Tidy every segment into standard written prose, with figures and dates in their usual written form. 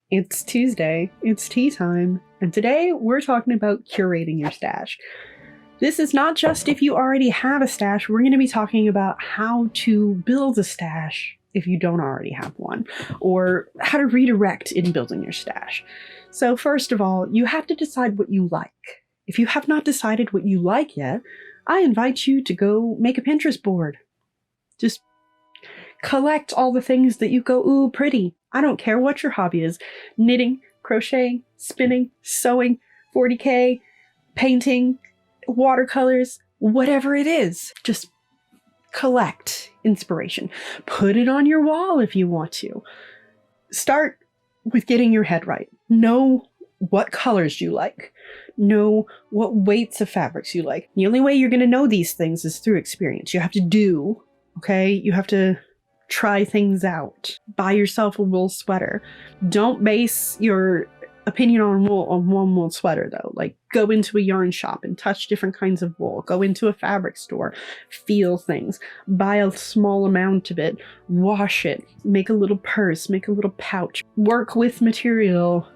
It's Tuesday, it's tea time, and today we're talking about curating your stash. This is not just if you already have a stash, we're going to be talking about how to build a stash if you don't already have one, or how to redirect in building your stash. So first of all, you have to decide what you like. If you have not decided what you like yet, I invite you to go make a Pinterest board. Just collect all the things that you go, ooh, pretty. I don't care what your hobby is. Knitting, crocheting, spinning, sewing, 40K, painting, watercolors, whatever it is. Just collect inspiration. Put it on your wall if you want to. Start with getting your head right. Know what colors you like. Know what weights of fabrics you like. The only way you're going to know these things is through experience. You have to do, okay? You have to try things out. Buy yourself a wool sweater. Don't base your opinion on wool on one wool sweater though. Like, go into a yarn shop and touch different kinds of wool. Go into a fabric store, feel things, buy a small amount of it, wash it, make a little purse, make a little pouch, work with material.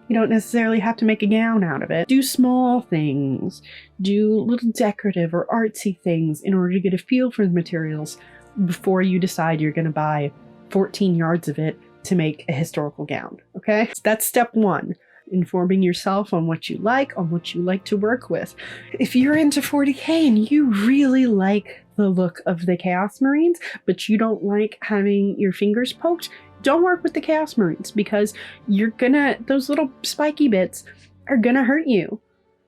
You don't necessarily have to make a gown out of it. Do small things, do little decorative or artsy things in order to get a feel for the materials before you decide you're going to buy 14 yards of it to make a historical gown, okay? So that's step one, informing yourself on what you like to work with. If you're into 40K and you really like the look of the Chaos Marines, but you don't like having your fingers poked, don't work with the Chaos Marines because those little spiky bits are gonna hurt you.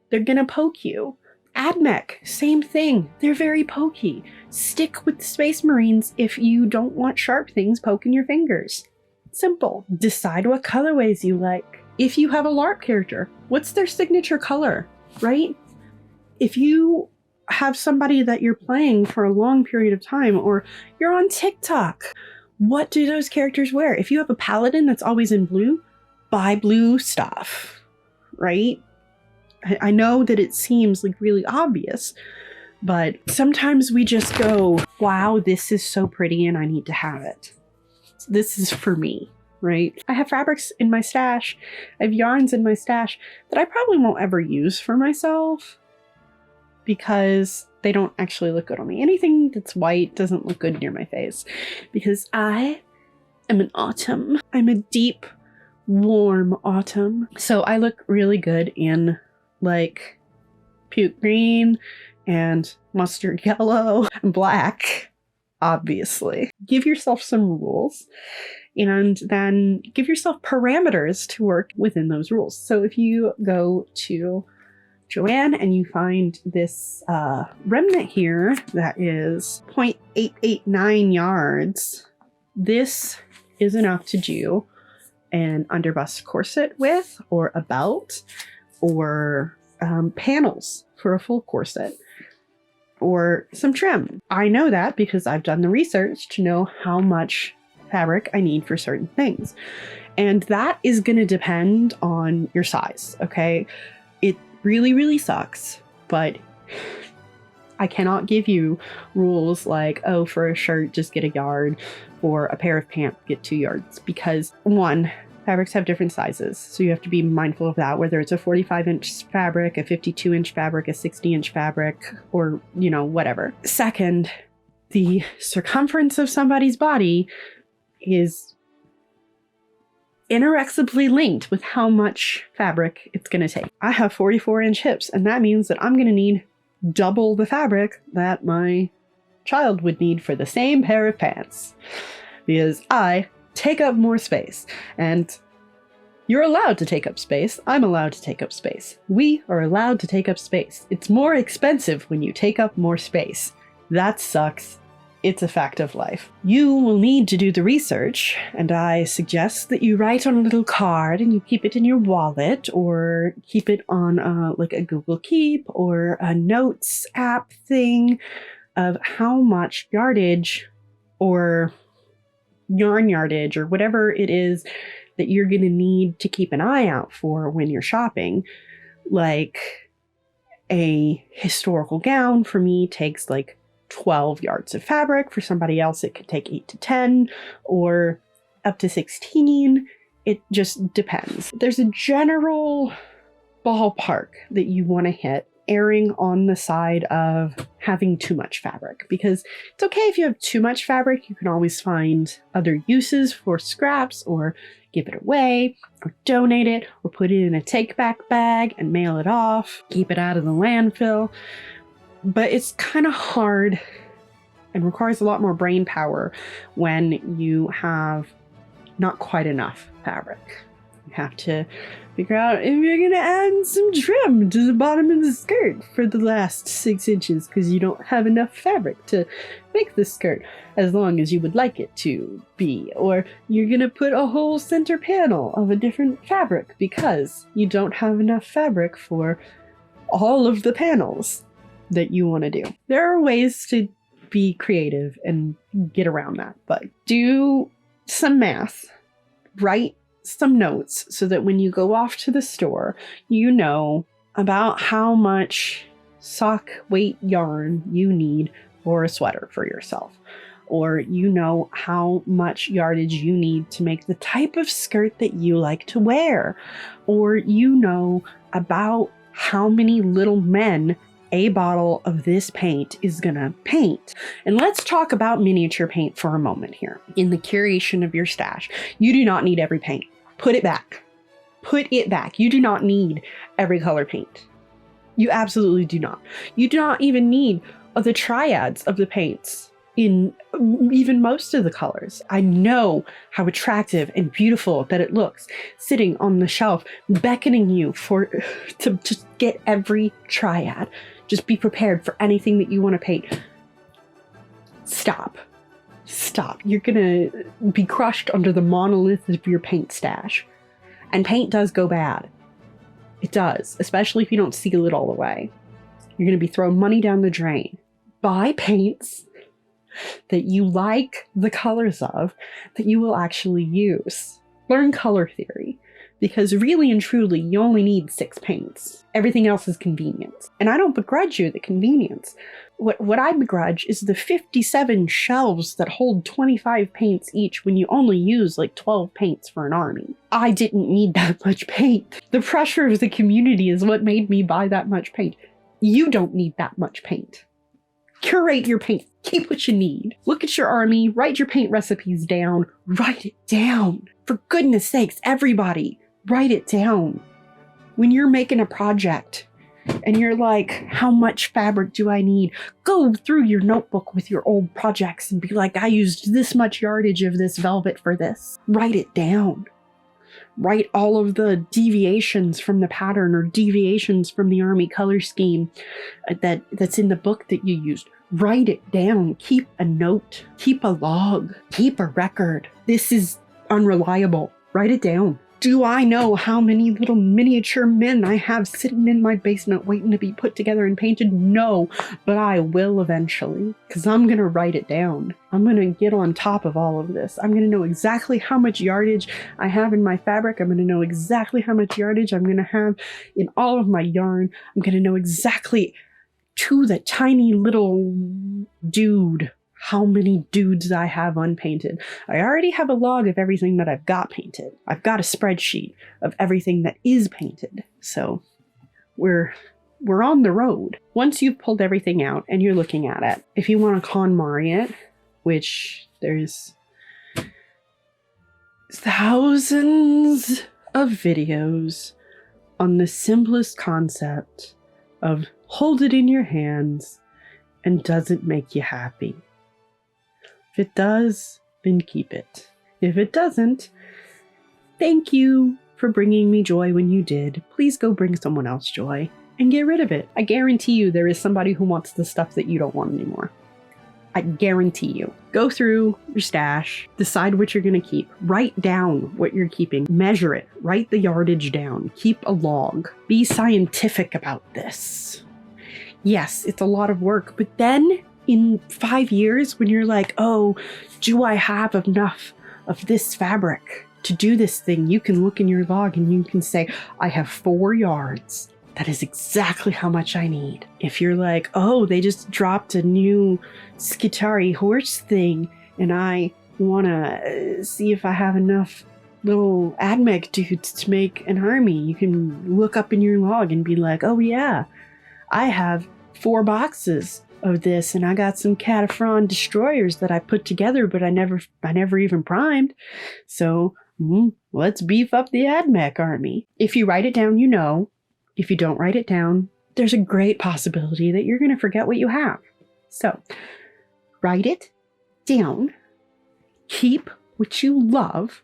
They're gonna poke you. Admech, same thing. They're very pokey. Stick with the Space Marines if you don't want sharp things poking your fingers. Simple. Decide what colorways you like. If you have a LARP character, what's their signature color, right? If you have somebody that you're playing for a long period of time, or you're on TikTok, what do those characters wear? If you have a paladin that's always in blue, buy blue stuff, right? I know that it seems like really obvious, but sometimes we just go, wow, this is so pretty and I need to have it. This is for me, right? I have fabrics in my stash, I have yarns in my stash that I probably won't ever use for myself because they don't actually look good on me. Anything that's white doesn't look good near my face because I am an autumn. I'm a deep, warm autumn. So I look really good in like puke green and mustard yellow and black, obviously. Give yourself some rules and then give yourself parameters to work within those rules. So if you go to Joanne and you find this remnant here that is 0.889 yards, this is enough to do an underbust corset with, or a belt, or panels for a full corset, or some trim. I know that because I've done the research to know how much fabric I need for certain things. And that is going to depend on your size, okay? It really, really sucks, but I cannot give you rules like, oh, for a shirt, just get a yard, for a pair of pants, get 2 yards, because one, fabrics have different sizes, so you have to be mindful of that, whether it's a 45-inch fabric, a 52-inch fabric, a 60-inch fabric, or, you know, whatever. Second, the circumference of somebody's body is inexorably linked with how much fabric it's going to take. I have 44-inch hips, and that means that I'm going to need double the fabric that my child would need for the same pair of pants, because I take up more space, and you're allowed to take up space. I'm allowed to take up space. We are allowed to take up space. It's more expensive when you take up more space. That sucks. It's a fact of life. You will need to do the research, and I suggest that you write on a little card and you keep it in your wallet, or keep it on like a Google Keep or a notes app thing of how much yardage or yarn yardage or whatever it is that you're going to need to keep an eye out for when you're shopping. Like a historical gown for me takes like 12 yards of fabric. For somebody else it could take 8 to 10 or up to 16. it just depends. There's a general ballpark that you want to hit, erring on the side of having too much fabric, because it's okay if you have too much fabric. You can always find other uses for scraps, or give it away, or donate it, or put it in a take-back bag and mail it off, keep it out of the landfill. But it's kind of hard and requires a lot more brain power when you have not quite enough fabric. You have to figure out if you're gonna add some trim to the bottom of the skirt for the last 6 inches because you don't have enough fabric to make the skirt as long as you would like it to be. Or you're gonna put a whole center panel of a different fabric because you don't have enough fabric for all of the panels that you want to do. There are ways to be creative and get around that, but do some math, write some notes so that when you go off to the store, you know about how much sock weight yarn you need for a sweater for yourself, or you know how much yardage you need to make the type of skirt that you like to wear, or you know about how many little men a bottle of this paint is gonna paint. And let's talk about miniature paint for a moment here. In the curation of your stash, you do not need every paint. Put it back. Put it back. You do not need every color paint. You absolutely do not. You do not even need the triads of the paints in even most of the colors. I know how attractive and beautiful that it looks sitting on the shelf, beckoning you to just get every triad. Just be prepared for anything that you want to paint. Stop. Stop. You're gonna be crushed under the monolith of your paint stash. And paint does go bad. It does, especially if you don't seal it all away. You're gonna be throwing money down the drain. Buy paints that you like the colors of, that you will actually use. Learn color theory. Because really and truly, you only need 6 paints. Everything else is convenience. And I don't begrudge you the convenience. What I begrudge is the 57 shelves that hold 25 paints each when you only use like 12 paints for an army. I didn't need that much paint. The pressure of the community is what made me buy that much paint. You don't need that much paint. Curate your paint. Keep what you need. Look at your army. Write your paint recipes down. Write it down. For goodness sakes, everybody. Write it down. When you're making a project and you're like, how much fabric do I need? Go through your notebook with your old projects and be like, I used this much yardage of this velvet for this. Write it down. Write all of the deviations from the pattern or deviations from the army color scheme that's in the book that you used. Write it down. Keep a note. Keep a log. Keep a record. This is unreliable. Write it down. Do I know how many little miniature men I have sitting in my basement waiting to be put together and painted? No, but I will eventually, because I'm going to write it down. I'm going to get on top of all of this. I'm going to know exactly how much yardage I have in my fabric. I'm going to know exactly how much yardage I'm going to have in all of my yarn. I'm going to know exactly to the tiny little dude how many dudes I have unpainted. I already have a log of everything that I've got painted. I've got a spreadsheet of everything that is painted. So we're on the road. Once you've pulled everything out and you're looking at it, if you want to KonMari it, which there's thousands of videos on the simplest concept of hold it in your hands and does it make you happy? If it does, then keep it. If it doesn't, thank you for bringing me joy when you did. Please go bring someone else joy and get rid of it. I guarantee you there is somebody who wants the stuff that you don't want anymore. I guarantee you. Go through your stash, decide what you're going to keep, write down what you're keeping, measure it, write the yardage down, keep a log, be scientific about this. Yes, it's a lot of work, but then in 5 years, when you're like, oh, do I have enough of this fabric to do this thing? You can look in your log and you can say, I have 4 yards. That is exactly how much I need. If you're like, oh, they just dropped a new Skitari horse thing and I want to see if I have enough little AdMech dudes to make an army. You can look up in your log and be like, oh yeah, I have 4 boxes of this, and I got some Cataphren destroyers that I put together, but I never even primed. So let's beef up the AdMech army. If you write it down, you know. If you don't write it down, there's a great possibility that you're going to forget what you have. So write it down. Keep what you love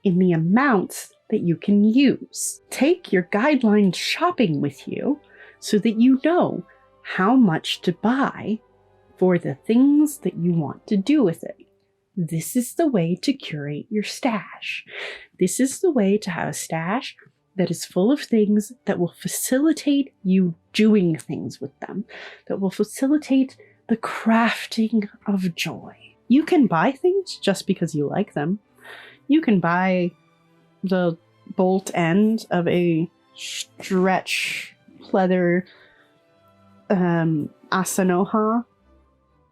in the amounts that you can use. Take your guideline shopping with you so that you know how much to buy for the things that you want to do with it. This is the way to curate your stash. This is the way to have a stash that is full of things that will facilitate you doing things with them, that will facilitate the crafting of joy. You can buy things just because you like them. You can buy the bolt end of a stretch pleather Asanoha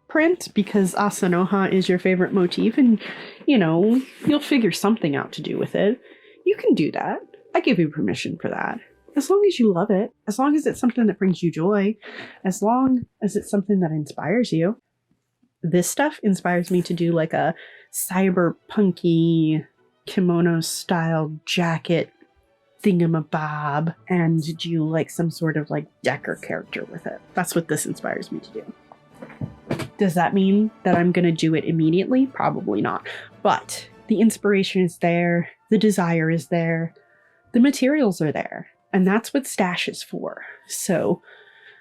print because Asanoha is your favorite motif, and you'll figure something out to do with it. You can do that. I give you permission for that. As long as you love it, as long as it's something that brings you joy, as long as it's something that inspires you. This stuff inspires me to do like a cyberpunky kimono style jacket thingamabob and do like some sort of like Decker character with it. That's what this inspires me to do. Does that mean that I'm going to do it immediately? Probably not. But the inspiration is there. The desire is there. The materials are there. And that's what Stash is for. So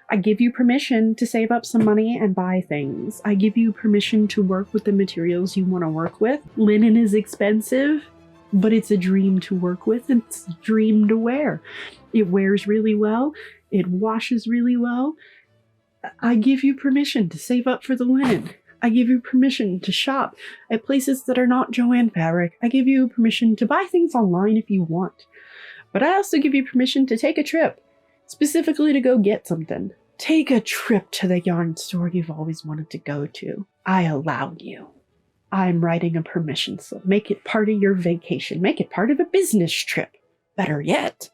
I give you permission to save up some money and buy things. I give you permission to work with the materials you want to work with. Linen is expensive, but it's a dream to work with. It's a dream to wear. It wears really well. It washes really well. I give you permission to save up for the linen. I give you permission to shop at places that are not Joann Fabric. I give you permission to buy things online if you want. But I also give you permission to take a trip, specifically to go get something. Take a trip to the yarn store you've always wanted to go to. I allow you. I'm writing a permission slip. Make it part of your vacation. Make it part of a business trip. Better yet,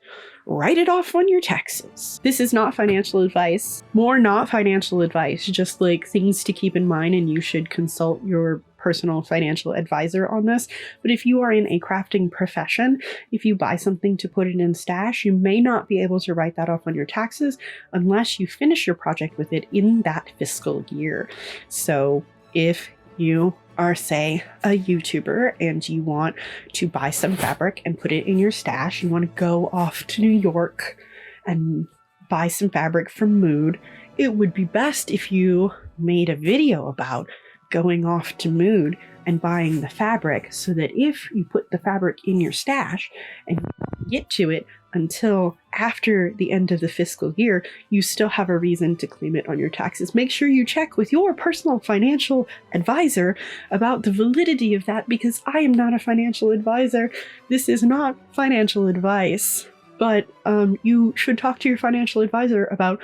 write it off on your taxes. This is not financial advice. More not financial advice, just like things to keep in mind, and you should consult your personal financial advisor on this. But if you are in a crafting profession, if you buy something to put it in Stash, you may not be able to write that off on your taxes unless you finish your project with it in that fiscal year. So if you are, say, a YouTuber and you want to buy some fabric and put it in your stash, you want to go off to New York and buy some fabric from Mood, it would be best if you made a video about going off to Mood and buying the fabric, so that if you put the fabric in your stash and you get to it until after the end of the fiscal year, you still have a reason to claim it on your taxes. Make sure you check with your personal financial advisor about the validity of that, because I am not a financial advisor. This is not financial advice, but you should talk to your financial advisor about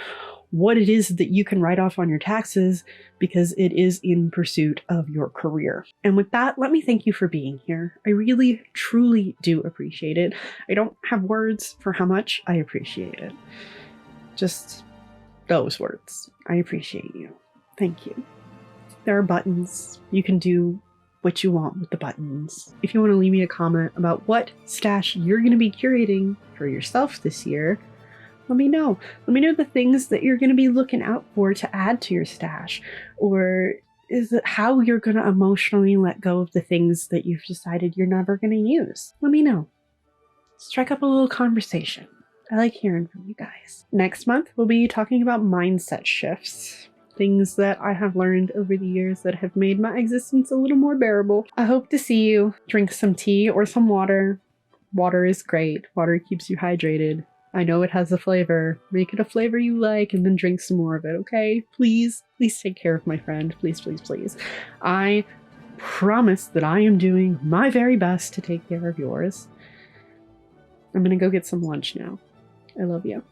what it is that you can write off on your taxes, because it is in pursuit of your career. And with that, let me thank you for being here. I really, truly do appreciate it. I don't have words for how much I appreciate it. Just those words. I appreciate you. Thank you. There are buttons. You can do what you want with the buttons. If you want to leave me a comment about what stash you're going to be curating for yourself this year, let me know. Let me know the things that you're going to be looking out for to add to your stash. Or is it how you're going to emotionally let go of the things that you've decided you're never going to use? Let me know. Strike up a little conversation. I like hearing from you guys. Next month, we'll be talking about mindset shifts. Things that I have learned over the years that have made my existence a little more bearable. I hope to see you. Drink some tea or some water. Water is great. Water keeps you hydrated. I know it has a flavor. Make it a flavor you like and then drink some more of it, okay? Please, please take care of my friend. Please, please, please. I promise that I am doing my very best to take care of yours. I'm gonna go get some lunch now. I love you.